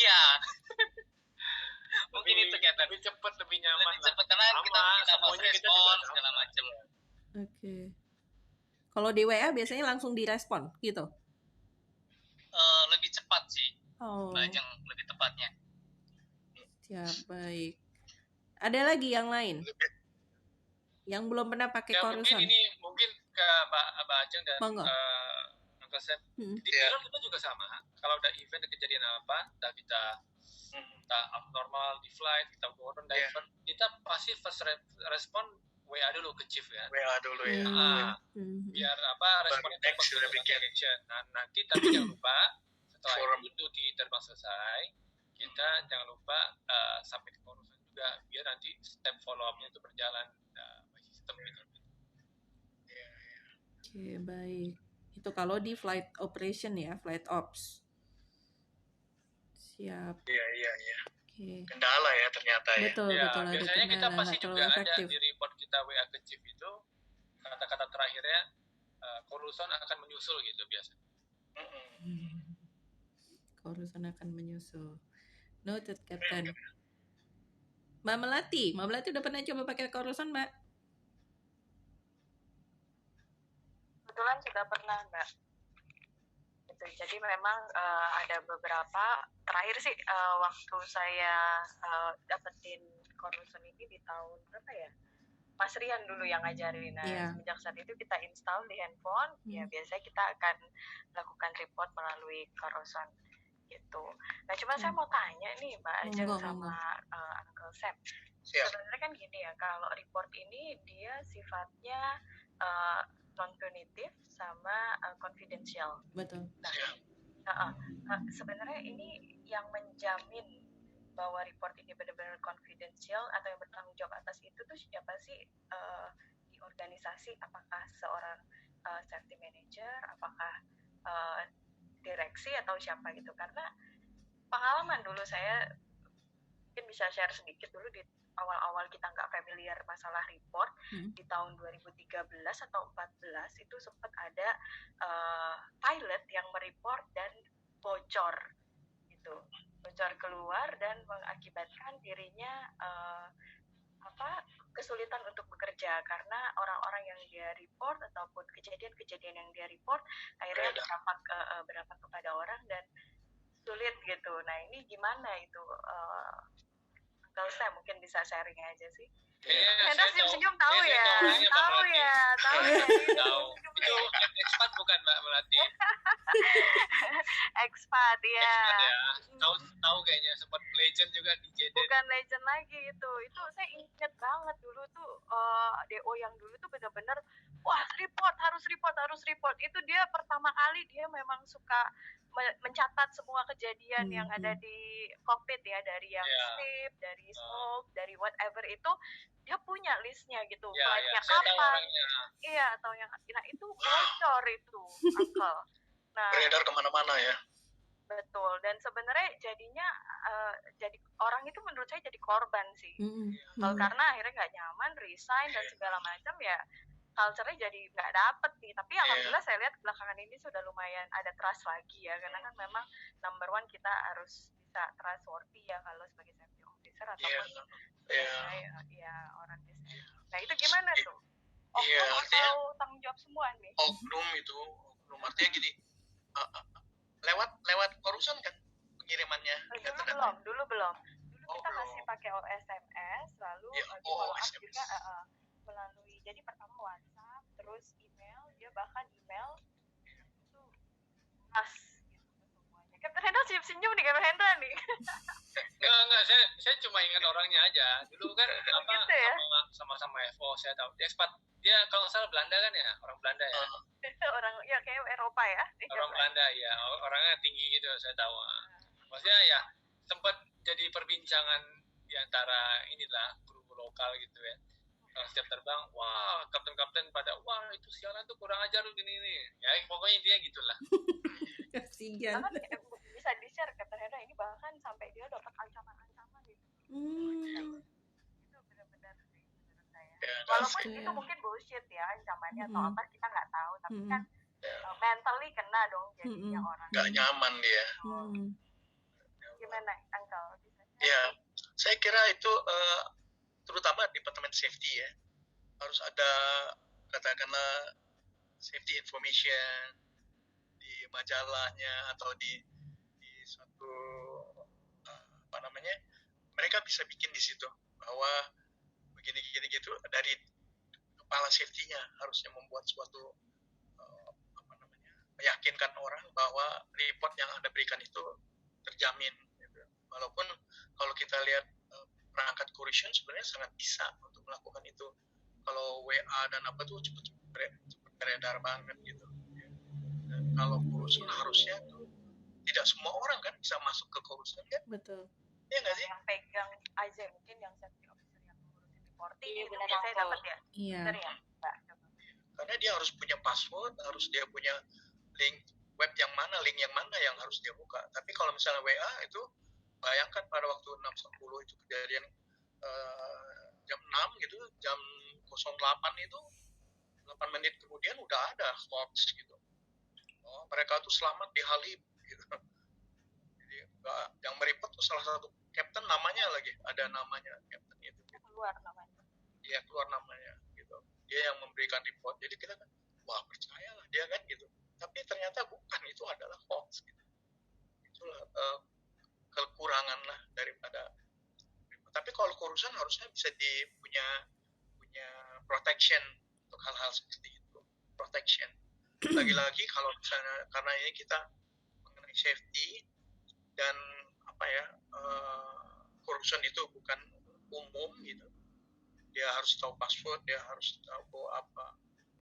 Iya. Mungkin itu Captain. Lebih cepat, lebih nyaman. Lebih cepat karena kita bisa respon segala macam. Oke. Kalau di WA biasanya langsung direspon gitu? Lebih cepat sih. Oh. Bajang lebih tepatnya. Siap, baik. Ada lagi yang lain? Yang belum pernah pakai Coruscant? Mungkin ke Mbak Ajeng dan Uncle Sam. Di pilot kita juga sama. Kalau ada event, kejadian apa, kita abnormal di flight, kita turun diver, kita pasti first respon WA dulu ke chief ya. WA dulu ya. Biar responnya cepat action. Nah, nanti tapi jangan lupa setelah itu di terbang selesai, kita jangan lupa submit ke Coruscant juga biar nanti step follow up-nya itu berjalan sistem gitu. Oke, baik. Itu kalau di flight operation ya, flight ops. Siap. Iya. Oke. Kendala ya ternyata ya. Betul, ada biasanya kendala, kita pasti juga efektif. ada di report kita WA ke chief itu kata-kata terakhirnya Coruscant akan menyusul gitu biasa. Coruscant akan menyusul. Noted, Captain. Mbak Melati udah pernah coba pakai Coruscant, Mbak? Kebetulan sudah pernah, Mbak. Gitu. Jadi memang ada beberapa, terakhir sih waktu saya dapetin Coruscant ini di tahun berapa ya? Mas Rian dulu yang ngajarin. Nah, semenjak saat itu kita install di handphone, ya biasanya kita akan lakukan report melalui Coruscant gitu. Nah, cuma saya mau tanya nih Mbak Ajeng sama Uncle Sam. Sebenarnya kan gini ya, kalau report ini dia sifatnya non-punitive sama confidential. Betul. Nah, sebenarnya ini yang menjamin bahwa report ini benar-benar confidential atau yang bertanggung jawab atas itu tuh siapa sih di organisasi? Apakah seorang safety manager, apakah direksi atau siapa gitu? Karena pengalaman dulu saya mungkin bisa share sedikit dulu di awal-awal kita nggak familiar masalah report di tahun 2013 atau 14 itu sempat ada pilot yang mereport dan bocor gitu, bocor keluar dan mengakibatkan dirinya kesulitan untuk bekerja karena orang-orang yang dia report ataupun kejadian-kejadian yang dia report akhirnya berdampak kepada orang dan sulit gitu. Nah ini gimana itu? Kalau saya mungkin bisa sharing aja sih. Hendra senyum-senyum tahu ya. Itu expat bukan Mbak Melati? Expat ya. Tahu kayaknya sempat legend juga di JD. Bukan legend lagi itu saya ingat banget dulu tuh DO yang dulu tuh benar-benar harus report. Itu dia pertama kali dia memang suka mencatat semua kejadian yang ada di cockpit ya, dari yang sleep, dari smoke, dari whatever itu dia punya listnya gitu, flightnya kapan, atau yang itu bocor itu, Uncle. Nah, beredar kemana-mana ya. Betul, dan sebenarnya jadinya jadi orang itu menurut saya jadi korban sih, karena akhirnya nggak nyaman, resign dan segala macam ya. Culture-nya jadi nggak dapet nih, tapi alhamdulillah saya lihat belakangan ini sudah lumayan ada trust lagi ya, karena kan memang number one kita harus bisa trustworthy ya kalau sebagai safety officer ataupun orang bisnis. Nah itu gimana tuh? Atau tanggung jawab semua nih? Oknum artinya gini, lewat Coruscant kan pengirimannya? Dulu belum. Dulu kita masih pakai SMS, lalu di follow up juga melalui, jadi pertama WhatsApp, terus email, dia bahkan email itu pas gitu semuanya. Captain Hendra senyum nih, Captain Hendra nih. Enggak, saya cuma ingat orangnya aja. Dulu kan gitu ya? sama-sama FO saya tahu. Dia expat, dia kalau nggak salah Belanda kan ya, orang Belanda ya. Orang ya kayak Eropa ya. Orang Belanda ya, orangnya tinggi gitu saya tahu. Maksudnya ya sempat jadi perbincangan di antara inilah guru lokal gitu ya. Setiap terbang, kapten pada, itu sialan tuh kurang ajar gini. Ya pokoknya intinya gitulah. Kasihan. Bisa di-share Captain Hendra ini bahkan sampai dia dapat ancaman-ancaman gitu. Itu benar-benar sih menurut saya. Walaupun itu mungkin bullshit ya ancamannya atau apa kita nggak tahu, tapi kan mentally kena dong jadinya orang. Nggak nyaman dia. gimana, Uncle? Ya, saya kira itu terutama departemen safety ya, harus ada katakanlah safety information di majalahnya atau di suatu apa namanya, mereka bisa bikin di situ bahwa begini gitu dari kepala safety-nya harusnya membuat suatu apa namanya, meyakinkan orang bahwa report yang Anda berikan itu terjamin gitu. Walaupun kalau kita lihat perangkat correction sebenarnya sangat bisa untuk melakukan itu. Kalau WA dan apa tuh cepat beredar banget gitu. Dan kalau correction harusnya tuh tidak semua orang kan bisa masuk ke correction kan? Betul. Iya nggak sih? Yang pegang aja mungkin yang safety officer yang ngurusin reporting Iya, gitu benar, biasanya Uncle. dapat ya. Iya. Benar ya, Mbak? Karena dia harus punya password, harus dia punya link web yang mana, link yang mana yang harus dia buka. Tapi kalau misalnya WA itu, bayangkan pada waktu 6.10 itu kejadian jam 6 gitu, jam 08 itu 8 menit kemudian udah ada hoax gitu. Oh, mereka tuh selamat di Halim gitu. Jadi yang mereport tuh salah satu captain, namanya lagi ada namanya captain itu. Keluar namanya. Dia keluar namanya gitu. Dia yang memberikan report. Jadi kita kan, wah percayalah dia kan gitu. Tapi ternyata bukan, itu adalah hoax gitu. Itulah kekurangan lah daripada. Tapi kalau corruption harusnya bisa punya protection untuk hal-hal seperti itu. Protection. Lagi-lagi kalau misalnya karena ini kita mengenai safety dan apa ya, corruption itu bukan umum gitu. Dia harus tahu password, dia harus tahu apa